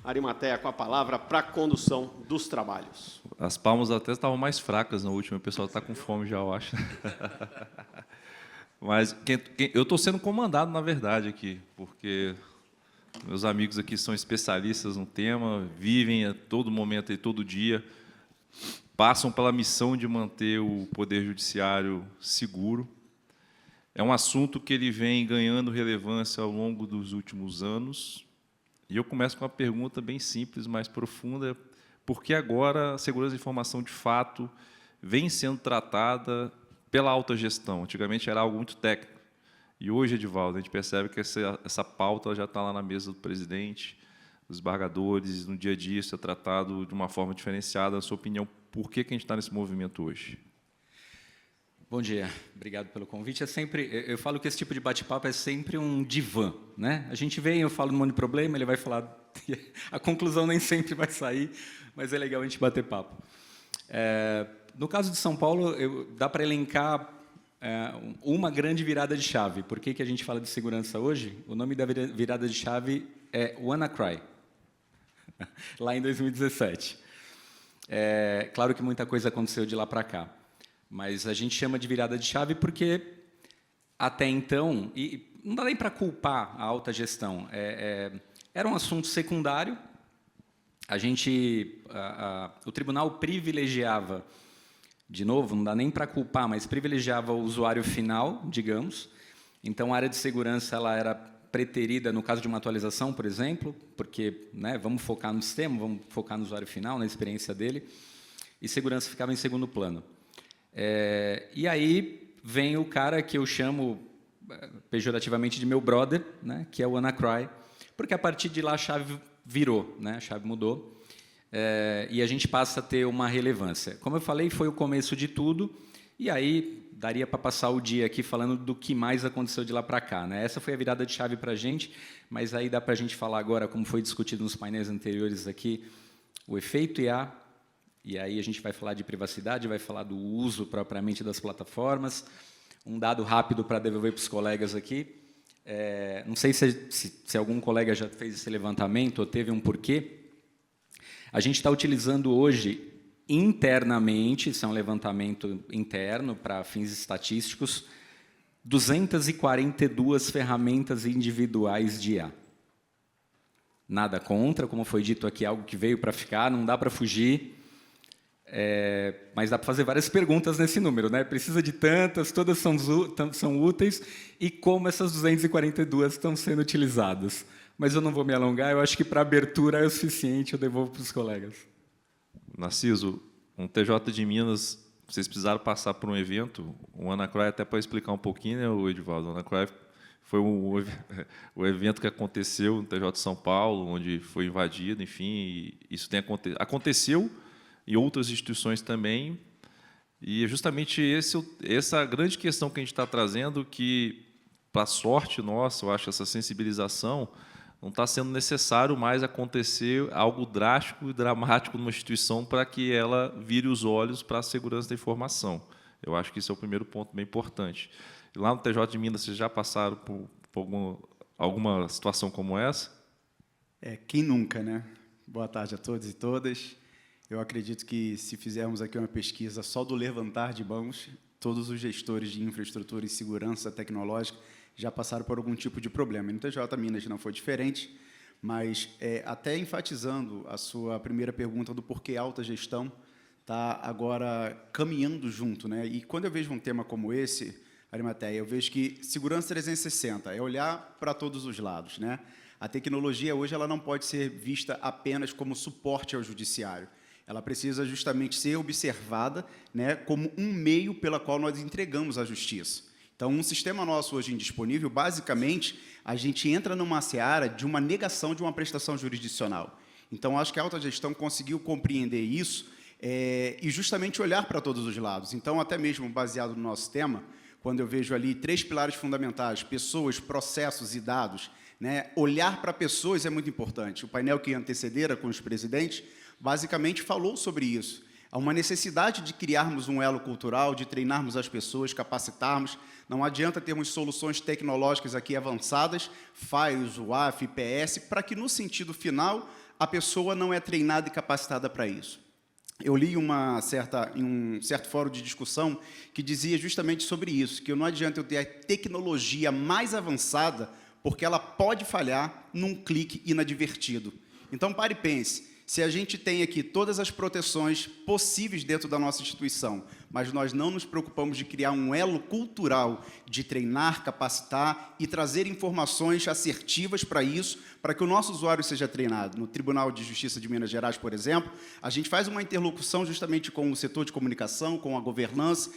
Arimateia com a palavra para a condução dos trabalhos. As palmas até estavam mais fracas no último, o pessoal está com fome já, eu acho. Mas eu estou sendo comandado, na verdade, aqui, porque meus amigos aqui são especialistas no tema, vivem a todo momento e todo dia, passam pela missão de manter o Poder Judiciário seguro. É um assunto que ele vem ganhando relevância ao longo dos últimos anos. E eu começo com uma pergunta bem simples, mais profunda. Por que agora a segurança da informação, de fato, vem sendo tratada pela alta gestão? Antigamente era algo muito técnico. E hoje, Edivaldo, a gente percebe que essa pauta já está lá na mesa do presidente, dos embargadores, no dia a dia isso é tratado de uma forma diferenciada. Na sua opinião, por que a gente está nesse movimento hoje? Bom dia, obrigado pelo convite. Eu falo que esse tipo de bate-papo é sempre um divã, né? A gente vem, eu falo um monte de problema, ele vai falar, a conclusão nem sempre vai sair, mas é legal a gente bater papo. No caso de São Paulo, dá para elencar uma grande virada de chave. Por que a gente fala de segurança hoje? O nome da virada de chave é WannaCry, lá em 2017. Claro que muita coisa aconteceu de lá para cá. Mas a gente chama de virada de chave porque, até então, e não dá nem para culpar a alta gestão, era um assunto secundário, o tribunal privilegiava, de novo, não dá nem para culpar, mas privilegiava o usuário final, digamos. Então, a área de segurança ela era preterida no caso de uma atualização, por exemplo, porque vamos focar no sistema, vamos focar no usuário final, na experiência dele, e segurança ficava em segundo plano. E aí vem o cara que eu chamo pejorativamente de meu brother, que é o WannaCry, porque a partir de lá a chave virou, a chave mudou, e a gente passa a ter uma relevância. Como eu falei, foi o começo de tudo, e aí daria para passar o dia aqui falando do que mais aconteceu de lá para cá. Essa foi a virada de chave para a gente, mas aí dá para a gente falar agora, como foi discutido nos painéis anteriores aqui, o efeito IA. E aí a gente vai falar de privacidade, vai falar do uso propriamente das plataformas. Um dado rápido para devolver para os colegas aqui. Não sei se algum colega já fez esse levantamento ou teve um porquê. A gente está utilizando hoje, internamente, isso é um levantamento interno para fins estatísticos, 242 ferramentas individuais de IA. Nada contra, como foi dito aqui, algo que veio para ficar, não dá para fugir. Mas dá para fazer várias perguntas nesse número, Precisa de tantas, todas são úteis, e como essas 242 estão sendo utilizadas. Mas eu não vou me alongar, eu acho que para abertura é o suficiente, eu devolvo para os colegas. Narciso, um TJ de Minas, vocês precisaram passar por um evento, o WannaCry, até para explicar um pouquinho, Edivaldo, o WannaCry foi o evento que aconteceu no TJ de São Paulo, onde foi invadido, enfim, e isso aconteceu e outras instituições também, e é justamente essa grande questão que a gente está trazendo, que, para a sorte nossa, eu acho, essa sensibilização, não está sendo necessário mais acontecer algo drástico e dramático numa instituição para que ela vire os olhos para a segurança da informação. Eu acho que isso é o primeiro ponto bem importante. E lá no TJ de Minas, vocês já passaram por alguma situação como essa? Quem nunca, Boa tarde a todos e todas. Eu acredito que, se fizermos aqui uma pesquisa só do levantar de mãos, todos os gestores de infraestrutura e segurança tecnológica já passaram por algum tipo de problema. No TJ Minas não foi diferente, mas até enfatizando a sua primeira pergunta do porquê alta gestão está agora caminhando junto. E quando eu vejo um tema como esse, Arimateia, eu vejo que segurança 360 é olhar para todos os lados. A tecnologia hoje ela não pode ser vista apenas como suporte ao judiciário. Ela precisa justamente ser observada como um meio pela qual nós entregamos a justiça. Então, um sistema nosso hoje indisponível, basicamente, a gente entra numa seara de uma negação de uma prestação jurisdicional. Então, acho que a alta gestão conseguiu compreender isso e justamente olhar para todos os lados. Então, até mesmo baseado no nosso tema, quando eu vejo ali 3 pilares fundamentais, pessoas, processos e dados, olhar para pessoas é muito importante. O painel que antecedera com os presidentes, basicamente, falou sobre isso. Há uma necessidade de criarmos um elo cultural, de treinarmos as pessoas, capacitarmos. Não adianta termos soluções tecnológicas aqui avançadas, FAIOS, UAF, IPS, para que, no sentido final, a pessoa não é treinada e capacitada para isso. Eu li em um certo fórum de discussão que dizia justamente sobre isso, que não adianta eu ter a tecnologia mais avançada, porque ela pode falhar num clique inadvertido. Então, pare e pense. Se a gente tem aqui todas as proteções possíveis dentro da nossa instituição, mas nós não nos preocupamos de criar um elo cultural, de treinar, capacitar e trazer informações assertivas para isso, para que o nosso usuário seja treinado. No Tribunal de Justiça de Minas Gerais, por exemplo, a gente faz uma interlocução justamente com o setor de comunicação, com a governança,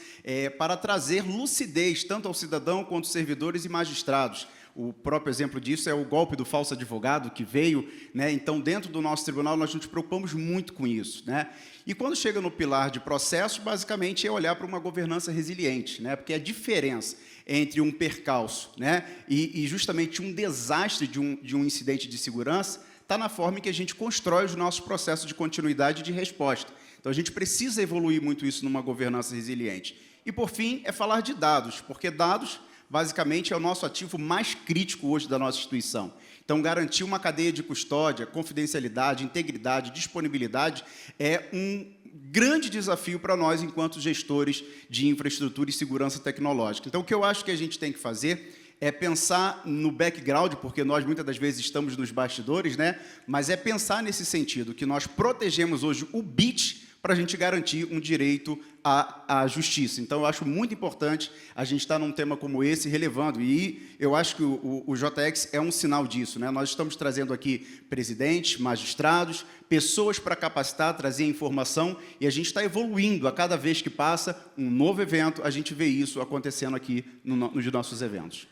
para trazer lucidez tanto ao cidadão quanto aos servidores e magistrados. O próprio exemplo disso é o golpe do falso advogado que veio, né? Então, dentro do nosso tribunal, nós nos preocupamos muito com isso, né? E quando chega no pilar de processos, basicamente é olhar para uma governança resiliente, né? Porque a diferença entre um percalço, né, e justamente um desastre de um incidente de segurança está na forma em que a gente constrói os nossos processos de continuidade e de resposta. Então, a gente precisa evoluir muito isso numa governança resiliente. E, por fim, é falar de dados, porque dados basicamente é o nosso ativo mais crítico hoje da nossa instituição. Então, garantir uma cadeia de custódia, confidencialidade, integridade, disponibilidade é um grande desafio para nós, enquanto gestores de infraestrutura e segurança tecnológica. Então, o que eu acho que a gente tem que fazer é pensar no background, porque nós, muitas das vezes, estamos nos bastidores, né? Mas é pensar nesse sentido, que nós protegemos hoje o bit para a gente garantir um direito à justiça. Então, eu acho muito importante a gente estar num tema como esse, relevando. E eu acho que o JX é um sinal disso, né? Nós estamos trazendo aqui presidentes, magistrados, pessoas para capacitar, trazer informação, e a gente está evoluindo. A cada vez que passa um novo evento, a gente vê isso acontecendo aqui nos nossos eventos.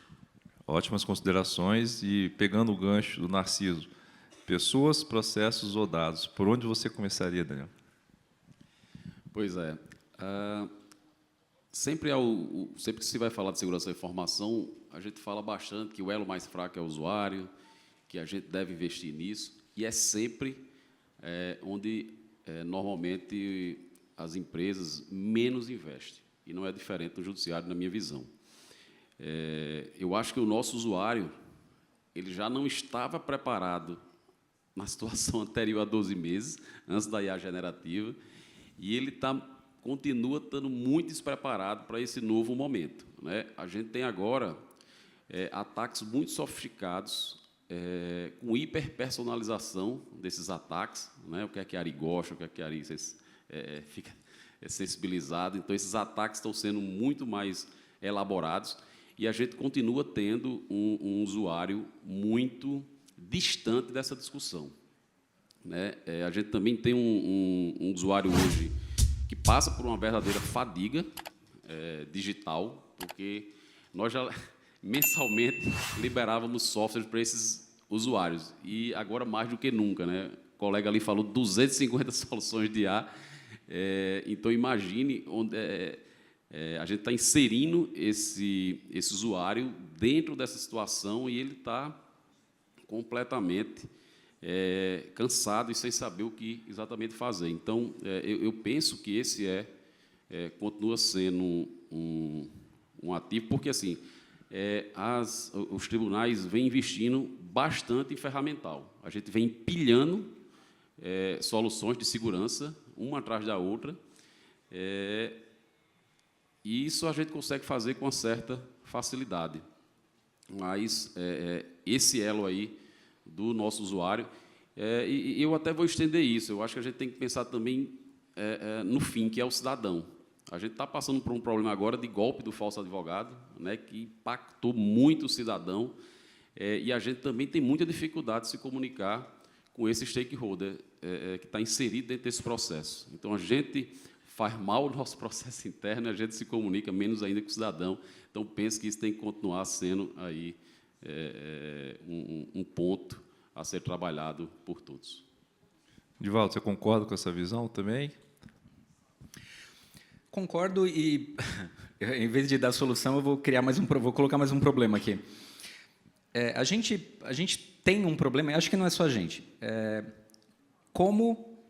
Ótimas considerações. E, pegando o gancho do Narciso, pessoas, processos ou dados, por onde você começaria, Daniel? Pois é. Sempre que se vai falar de segurança da informação, a gente fala bastante que o elo mais fraco é o usuário, que a gente deve investir nisso, e é sempre onde, normalmente, as empresas menos investem. E não é diferente no judiciário, na minha visão. Eu acho que o nosso usuário ele já não estava preparado na situação anterior a 12 meses, antes da IA generativa, e ele continua estando muito despreparado para esse novo momento, né? A gente tem agora ataques muito sofisticados, com hiperpersonalização desses ataques, né? O que é que a Ari gosta, o que é que a Ari fica sensibilizado. Então, esses ataques estão sendo muito mais elaborados e a gente continua tendo um usuário muito distante dessa discussão, né? A gente também tem um usuário hoje que passa por uma verdadeira fadiga digital, porque nós já mensalmente liberávamos software para esses usuários, e agora mais do que nunca, né? O colega ali falou 250 soluções de IA, então imagine onde a gente está inserindo esse usuário dentro dessa situação e ele está completamente cansado e sem saber o que exatamente fazer. Então, eu penso que esse continua sendo um ativo, porque assim os tribunais vêm investindo bastante em ferramental. A gente vem empilhando soluções de segurança, uma atrás da outra, e isso a gente consegue fazer com uma certa facilidade. Mas esse elo aí do nosso usuário, e eu até vou estender isso, eu acho que a gente tem que pensar também no fim, que é o cidadão. A gente está passando por um problema agora de golpe do falso advogado, né, que impactou muito o cidadão, e a gente também tem muita dificuldade de se comunicar com esse stakeholder que está inserido dentro desse processo. Então, a gente faz mal o nosso processo interno e a gente se comunica menos ainda com o cidadão. Então, penso que isso tem que continuar sendo aí um ponto a ser trabalhado por todos. Divaldo, você concorda com essa visão também? Concordo e, em vez de dar solução, eu vou colocar mais um problema aqui. A gente tem um problema, e acho que não é só a gente. Como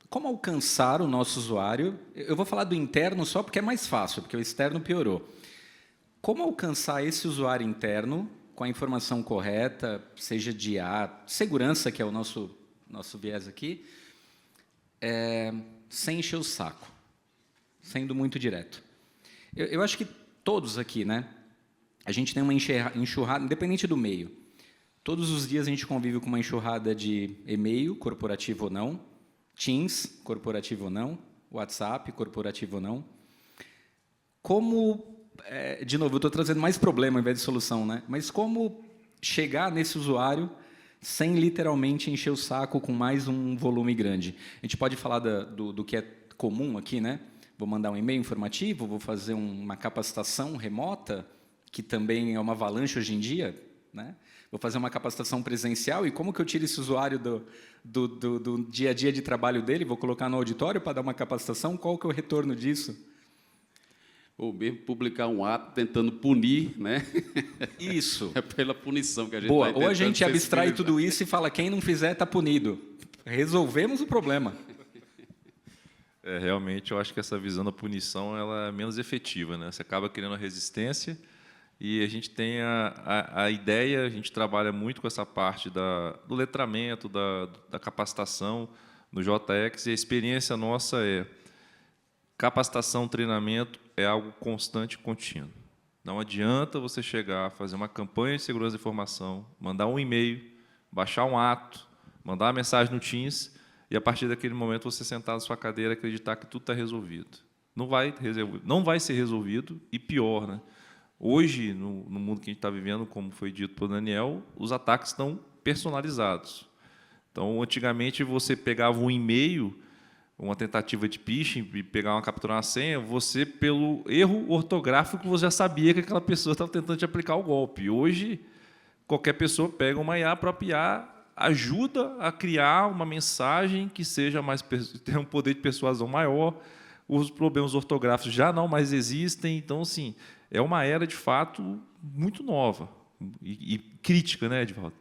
como alcançar o nosso usuário? Eu vou falar do interno só porque é mais fácil, porque o externo piorou. Como alcançar esse usuário interno com a informação correta, seja de segurança, que é o nosso viés aqui, sem encher o saco, sendo muito direto. Eu acho que todos aqui, né? A gente tem uma enxurrada, independente do meio. Todos os dias a gente convive com uma enxurrada de e-mail, corporativo ou não, Teams, corporativo ou não, WhatsApp, corporativo ou não. Como, de novo, eu estou trazendo mais problema ao invés de solução, né? Mas como chegar nesse usuário sem literalmente encher o saco com mais um volume grande? A gente pode falar do que é comum aqui, né? Vou mandar um e-mail informativo, vou fazer uma capacitação remota, que também é uma avalanche hoje em dia, né? Vou fazer uma capacitação presencial, e como que eu tiro esse usuário do dia a dia de trabalho dele? Vou colocar no auditório para dar uma capacitação? Qual que é o retorno disso? Ou mesmo publicar um ato tentando punir, né? Isso. É pela punição que a gente Boa. vai Ou a gente tentando abstrai sensibilizar. tudo isso e fala, quem não fizer está punido. Resolvemos o problema. Realmente, eu acho que essa visão da punição ela é menos efetiva, né? Você acaba criando a resistência e a gente tem a ideia, a gente trabalha muito com essa parte do letramento, da capacitação no JX, e a experiência nossa é capacitação, treinamento é algo constante e contínuo. Não adianta você chegar, fazer uma campanha de segurança da informação, mandar um e-mail, baixar um ato, mandar uma mensagem no Teams, e, a partir daquele momento, você sentar na sua cadeira e acreditar que tudo está resolvido. Não vai ser resolvido, e pior, né? Hoje, no mundo que a gente está vivendo, como foi dito por Daniel, os ataques estão personalizados. Então, antigamente, você pegava um e-mail, uma tentativa de phishing, e pegar uma captura uma senha, você, pelo erro ortográfico, você já sabia que aquela pessoa estava tentando te aplicar o golpe. Hoje, qualquer pessoa pega uma IA, a própria IA ajuda a criar uma mensagem que seja tenha um poder de persuasão maior, os problemas ortográficos já não mais existem. Então, assim, é uma era, de fato, muito nova e crítica, né, Edvaldo?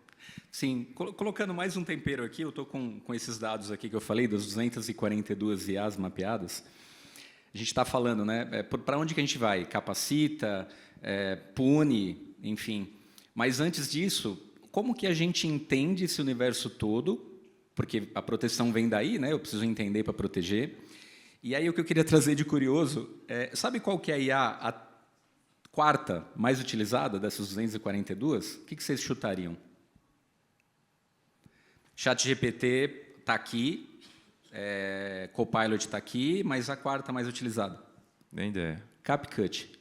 Sim, colocando mais um tempero aqui, eu estou com esses dados aqui que eu falei, das 242 IAs mapeadas. A gente está falando, né, para onde que a gente vai? Capacita, pune, enfim. Mas, antes disso, como que a gente entende esse universo todo? Porque a proteção vem daí, né? Eu preciso entender para proteger. E aí, o que eu queria trazer de curioso, sabe qual que é a IA a quarta mais utilizada dessas 242? O que vocês chutariam? ChatGPT está aqui, Copilot está aqui, mas a quarta mais utilizada? Nem ideia. CapCut.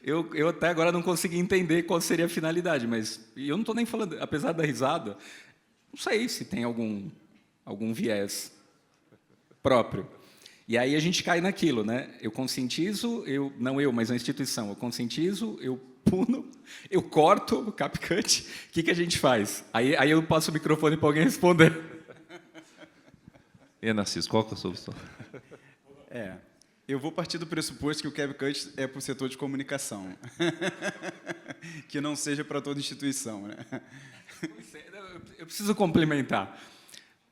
Eu até agora não consegui entender qual seria a finalidade, mas eu não estou nem falando, apesar da risada, não sei se tem algum viés próprio. E aí a gente cai naquilo, né? Eu conscientizo, mas a instituição, eu conscientizo, eu puno, eu corto o CapCut, o que a gente faz? Aí eu passo o microfone para alguém responder. E, Narciso, qual que é a solução? Eu vou partir do pressuposto que o CapCut é para o setor de comunicação, que não seja para toda instituição, né? Eu preciso complementar.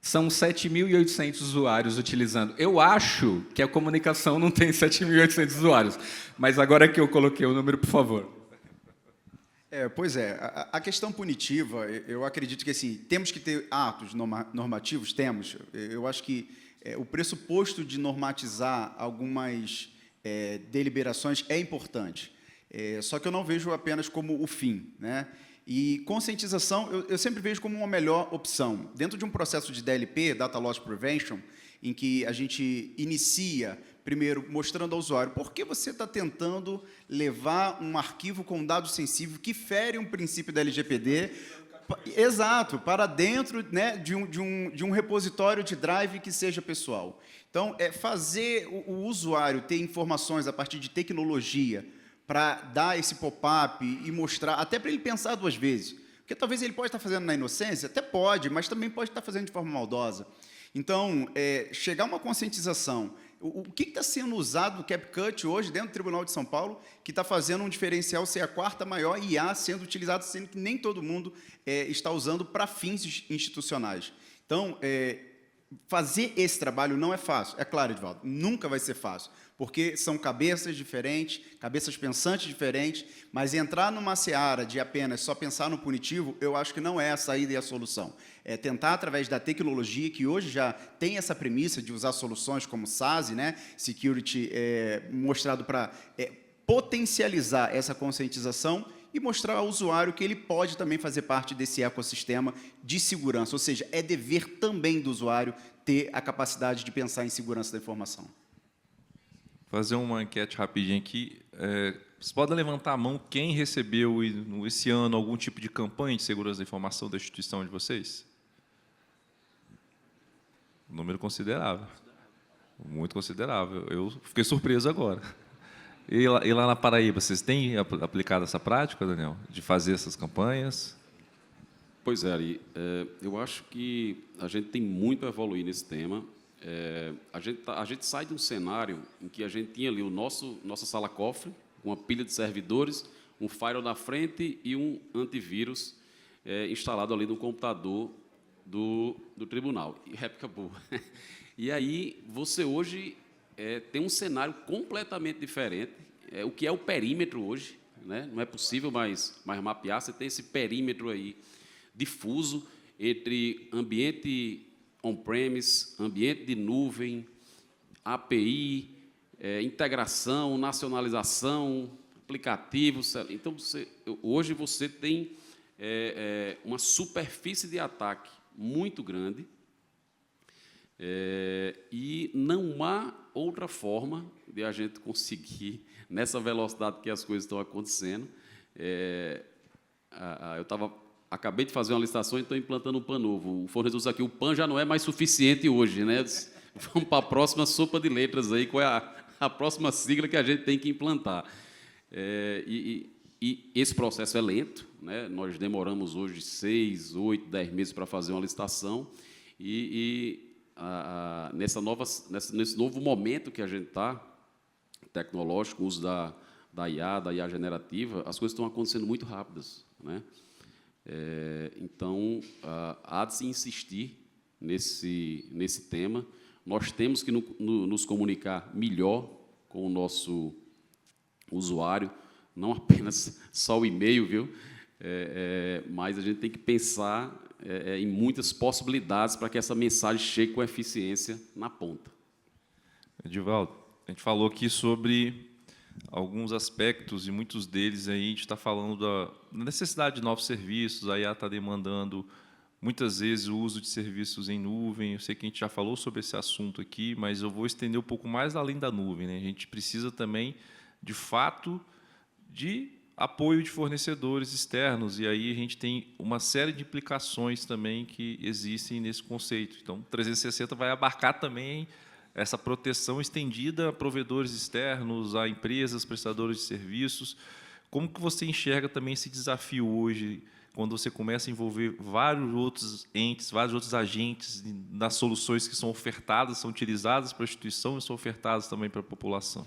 São 7.800 usuários utilizando. Eu acho que a comunicação não tem 7.800 usuários, mas agora que eu coloquei o número, por favor. Pois é, a questão punitiva, eu acredito que assim, temos que ter atos normativos, temos. Eu acho que o pressuposto de normatizar algumas deliberações é importante. Só que eu não vejo apenas como o fim, né? E conscientização eu sempre vejo como uma melhor opção. Dentro de um processo de DLP, Data Loss Prevention, em que a gente inicia, primeiro, mostrando ao usuário por que você está tentando levar um arquivo com dado sensível que fere um princípio da LGPD, exato, para dentro, né, de um repositório de drive que seja pessoal. Então, fazer o usuário ter informações a partir de tecnologia para dar esse pop-up e mostrar, até para ele pensar duas vezes. Porque talvez ele pode estar fazendo na inocência, até pode, mas também pode estar fazendo de forma maldosa. Então, chegar a uma conscientização. O que está sendo usado no CapCut hoje dentro do Tribunal de São Paulo que está fazendo um diferencial ser a quarta maior IA sendo utilizado, sendo que nem todo mundo está usando para fins institucionais. Então, fazer esse trabalho não é fácil. É claro, Edvaldo, nunca vai ser fácil, porque são cabeças diferentes, cabeças pensantes diferentes, mas entrar numa seara de apenas só pensar no punitivo, eu acho que não é a saída e a solução. É tentar, através da tecnologia, que hoje já tem essa premissa de usar soluções como SASE, né, Security, mostrado para potencializar essa conscientização e mostrar ao usuário que ele pode também fazer parte desse ecossistema de segurança, ou seja, é dever também do usuário ter a capacidade de pensar em segurança da informação. Fazer uma enquete rapidinho aqui. Vocês podem levantar a mão quem recebeu esse ano algum tipo de campanha de segurança da informação da instituição de vocês? Um número considerável. Muito considerável. Eu fiquei surpreso agora. E lá na Paraíba, vocês têm aplicado essa prática, Daniel, de fazer essas campanhas? Pois é, Ari, eu acho que a gente tem muito a evoluir nesse tema. A gente sai de um cenário em que a gente tinha ali nossa sala-cofre, uma pilha de servidores, um firewall na frente e um antivírus instalado ali no computador do tribunal. E réplica boa. E aí, você hoje tem um cenário completamente diferente. O que é o perímetro hoje, né? Não é possível mais mapear. Você tem esse perímetro aí difuso entre ambiente on-premise, ambiente de nuvem, API, integração, nacionalização, aplicativos. Então, hoje você tem uma superfície de ataque muito grande e não há outra forma de a gente conseguir, nessa velocidade que as coisas estão acontecendo. Acabei de fazer uma licitação e estou implantando um PAN novo. O fornecedor disse aqui, o PAN já não é mais suficiente hoje, né? Vamos para a próxima sopa de letras aí, qual é a próxima sigla que a gente tem que implantar. E esse processo é lento, né? Nós demoramos hoje 6, 8, 10 meses para fazer uma licitação nesse novo momento que a gente está, tecnológico, o uso da IA generativa, as coisas estão acontecendo muito rápidas, né? Então, há de se insistir nesse tema. Nós temos que nos comunicar melhor com o nosso usuário, não apenas só o e-mail, viu? Mas a gente tem que pensar em muitas possibilidades para que essa mensagem chegue com eficiência na ponta. Edivaldo, a gente falou aqui sobre alguns aspectos, e muitos deles aí a gente está falando da necessidade de novos serviços, a IA está demandando, muitas vezes, o uso de serviços em nuvem. Eu sei que a gente já falou sobre esse assunto aqui, mas eu vou estender um pouco mais além da nuvem, né? A gente precisa também, de fato, de apoio de fornecedores externos, e aí a gente tem uma série de implicações também que existem nesse conceito. Então, 360 vai abarcar também essa proteção estendida a provedores externos, a empresas, prestadores de serviços. Como que você enxerga também esse desafio hoje, quando você começa a envolver vários outros entes, vários outros agentes nas soluções que são ofertadas, são utilizadas para a instituição e são ofertadas também para a população?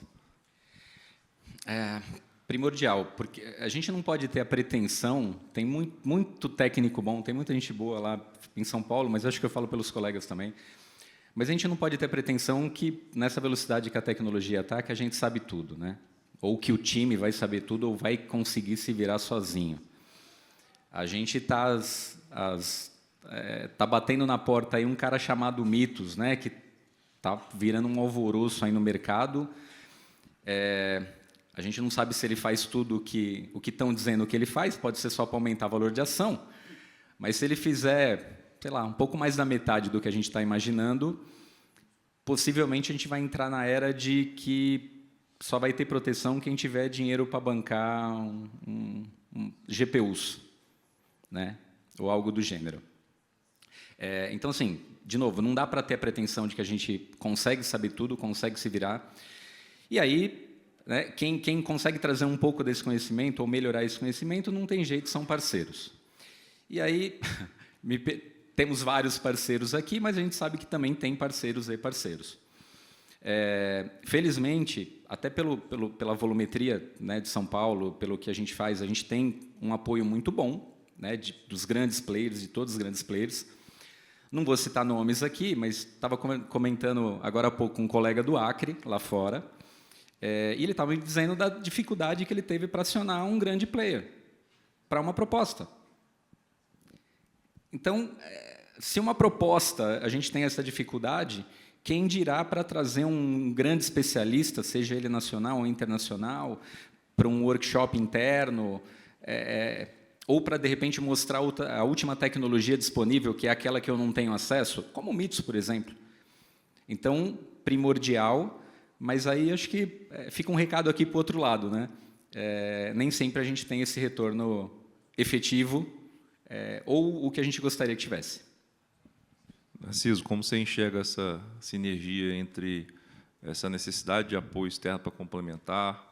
Primordial, porque a gente não pode ter a pretensão, tem muito técnico bom, tem muita gente boa lá em São Paulo, mas acho que eu falo pelos colegas também, mas a gente não pode ter a pretensão que, nessa velocidade que a tecnologia está, que a gente sabe tudo, né? Ou que o time vai saber tudo ou vai conseguir se virar sozinho. A gente está batendo na porta aí um cara chamado Mitos, né? Que está virando um alvoroço aí no mercado. A gente não sabe se ele faz tudo o que estão dizendo que ele faz, pode ser só para aumentar o valor de ação, mas se ele fizer, sei lá, um pouco mais da metade do que a gente está imaginando, possivelmente a gente vai entrar na era de que só vai ter proteção quem tiver dinheiro para bancar GPUs, né? Ou algo do gênero. Então, assim, de novo, não dá para ter a pretensão de que a gente consegue saber tudo, consegue se virar. E aí, né, quem consegue trazer um pouco desse conhecimento ou melhorar esse conhecimento, não tem jeito, são parceiros. E aí, temos vários parceiros aqui, mas a gente sabe que também tem parceiros e parceiros. Felizmente, até pela volumetria, né, de São Paulo, pelo que a gente faz, a gente tem um apoio muito bom, né, dos grandes players, de todos os grandes players. Não vou citar nomes aqui, mas estava comentando agora há pouco com um colega do Acre, lá fora, e ele estava me dizendo da dificuldade que ele teve para acionar um grande player para uma proposta. Então, se uma proposta a gente tem essa dificuldade, quem dirá para trazer um grande especialista, seja ele nacional ou internacional, para um workshop interno, ou para, de repente, mostrar a última tecnologia disponível, que é aquela que eu não tenho acesso, como o Mitsu, por exemplo. Então, primordial, mas aí acho que fica um recado aqui para o outro lado, né? Nem sempre a gente tem esse retorno efetivo, ou o que a gente gostaria que tivesse. Narciso, como você enxerga essa sinergia entre essa necessidade de apoio externo para complementar,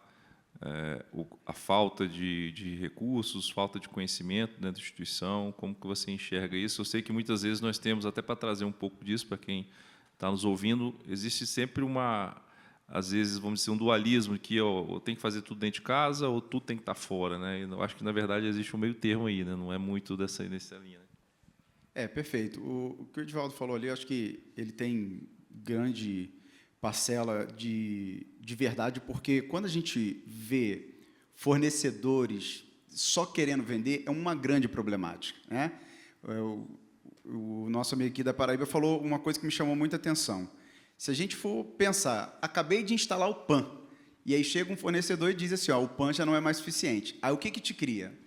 a falta de recursos, falta de conhecimento dentro da instituição, como que você enxerga isso? Eu sei que muitas vezes nós temos, até para trazer um pouco disso para quem está nos ouvindo, existe sempre às vezes, vamos dizer, um dualismo, que ou tem que fazer tudo dentro de casa ou tudo tem que estar fora, né? Eu acho que, na verdade, existe um meio termo aí, né? Não é muito nessa linha. Né? Perfeito. O que o Edivaldo falou ali, eu acho que ele tem grande parcela de verdade, porque quando a gente vê fornecedores só querendo vender, é uma grande problemática, né? O nosso amigo aqui da Paraíba falou uma coisa que me chamou muita atenção. Se a gente for pensar, acabei de instalar o PAN, e aí chega um fornecedor e diz assim, o PAN já não é mais suficiente. Aí o que te cria?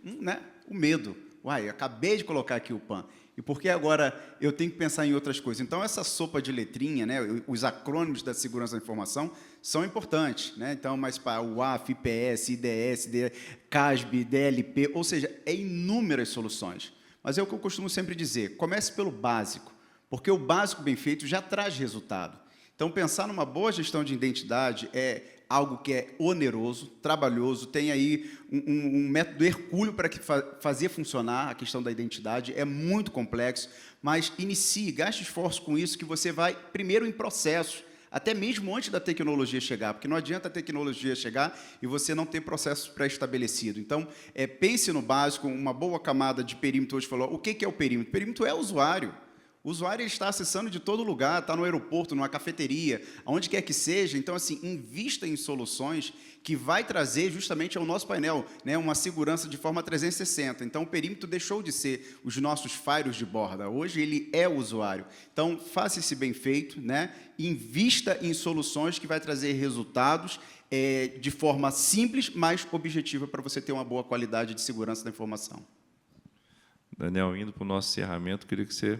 O medo. Uai, acabei de colocar aqui o PAN. E por que agora eu tenho que pensar em outras coisas? Então, essa sopa de letrinha, né, os acrônimos da segurança da informação, são importantes. Né? Então, mas para o UAF, IPS, IDS, CASB, DLP, ou seja, inúmeras soluções. Mas é o que eu costumo sempre dizer, comece pelo básico, porque o básico bem feito já traz resultado. Então, pensar numa boa gestão de identidade é algo que é oneroso, trabalhoso, tem aí um método hercúleo para fazer funcionar a questão da identidade, é muito complexo, mas inicie, gaste esforço com isso, que você vai, primeiro, em processos, até mesmo antes da tecnologia chegar, porque não adianta a tecnologia chegar e você não ter processos pré-estabelecidos. Então, pense no básico, uma boa camada de perímetro. Hoje falou, o que é o perímetro? O perímetro é o usuário. O usuário está acessando de todo lugar, está no aeroporto, numa cafeteria, aonde quer que seja. Então, assim, invista em soluções que vai trazer justamente ao nosso painel, né, uma segurança de forma 360. Então, o perímetro deixou de ser os nossos firewalls de borda. Hoje, ele é o usuário. Então, faça esse bem feito, né, invista em soluções que vai trazer resultados de forma simples, mas objetiva, para você ter uma boa qualidade de segurança da informação. Daniel, indo para o nosso encerramento, queria que você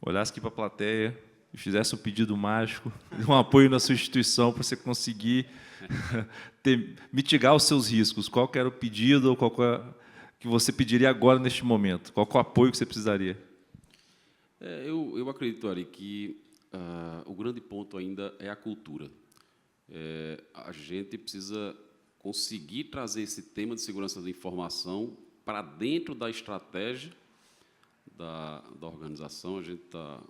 olhasse aqui para a plateia e fizesse um pedido mágico, um apoio na sua instituição para você conseguir mitigar os seus riscos. Qual que era o pedido ou qual que você pediria agora, neste momento? Qual que é o apoio que você precisaria? Eu acredito, Ari, que o grande ponto ainda é a cultura. A gente precisa conseguir trazer esse tema de segurança da informação para dentro da estratégia da organização. A gente está,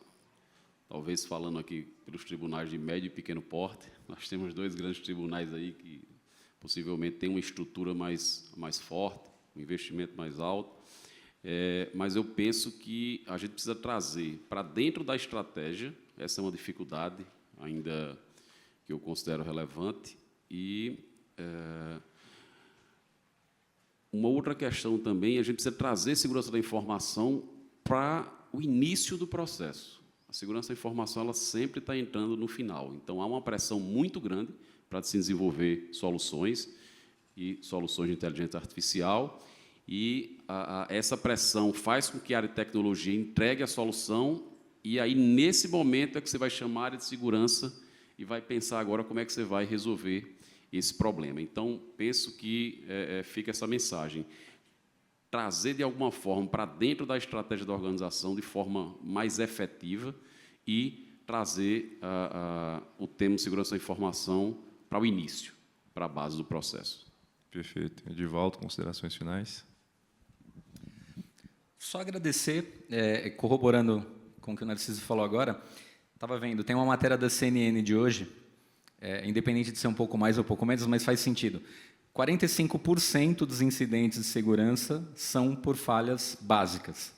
talvez, falando aqui pelos tribunais de médio e pequeno porte. Nós temos 2 grandes tribunais aí que possivelmente têm uma estrutura mais forte, um investimento mais alto. Mas eu penso que a gente precisa trazer para dentro da estratégia, essa é uma dificuldade ainda que eu considero relevante, e uma outra questão também, a gente precisa trazer segurança da informação para o início do processo. A segurança da informação ela sempre está entrando no final. Então, há uma pressão muito grande para se desenvolver soluções de inteligência artificial, e essa pressão faz com que a área de tecnologia entregue a solução, e aí, nesse momento, é que você vai chamar a área de segurança e vai pensar agora como é que você vai resolver esse problema. Então, penso que fica essa mensagem. Trazer, de alguma forma, para dentro da estratégia da organização de forma mais efetiva e trazer o tema de segurança da informação para o início, para a base do processo. Perfeito. Edivaldo, considerações finais? Só agradecer, corroborando com o que o Narciso falou agora, estava vendo, tem uma matéria da CNN de hoje, independente de ser um pouco mais ou um pouco menos, mas faz sentido. 45% dos incidentes de segurança são por falhas básicas,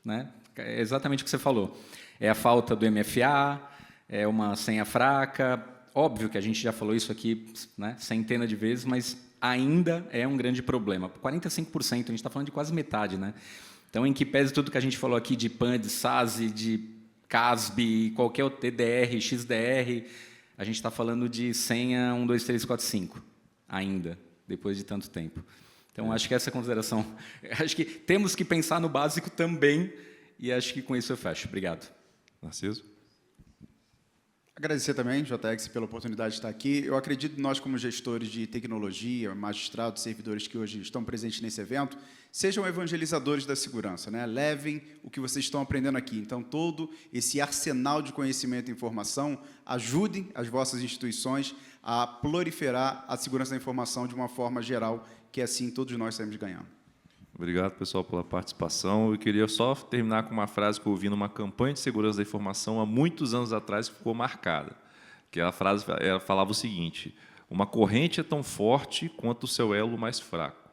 né? É exatamente o que você falou. É a falta do MFA, é uma senha fraca. Óbvio que a gente já falou isso aqui, né, centenas de vezes, mas ainda é um grande problema. 45%, a gente está falando de quase metade, né? Então, em que pese tudo que a gente falou aqui de PAN, de SASE, de CASB, qualquer outro TDR, XDR, a gente está falando de senha 1, 2, 3, 4, 5, ainda, depois de tanto tempo. Então, acho que essa consideração... Acho que temos que pensar no básico também, e acho que com isso eu fecho. Obrigado. Narciso? Agradecer também, JX, pela oportunidade de estar aqui. Eu acredito que nós, como gestores de tecnologia, magistrados, servidores que hoje estão presentes nesse evento, sejam evangelizadores da segurança, né? Levem o que vocês estão aprendendo aqui. Então, todo esse arsenal de conhecimento e informação, ajudem as vossas instituições a proliferar a segurança da informação de uma forma geral, que assim todos nós saímos ganhando. Obrigado, pessoal, pela participação. Eu queria só terminar com uma frase que eu ouvi numa campanha de segurança da informação há muitos anos atrás, que ficou marcada. Que a frase ela falava o seguinte: uma corrente é tão forte quanto o seu elo mais fraco.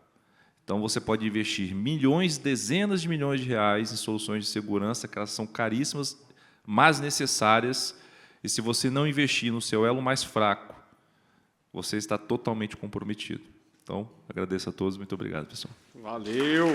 Então, você pode investir milhões, dezenas de milhões de reais em soluções de segurança, que elas são caríssimas, mas necessárias, e se você não investir no seu elo mais fraco, você está totalmente comprometido. Então, agradeço a todos. Muito obrigado, pessoal. Valeu!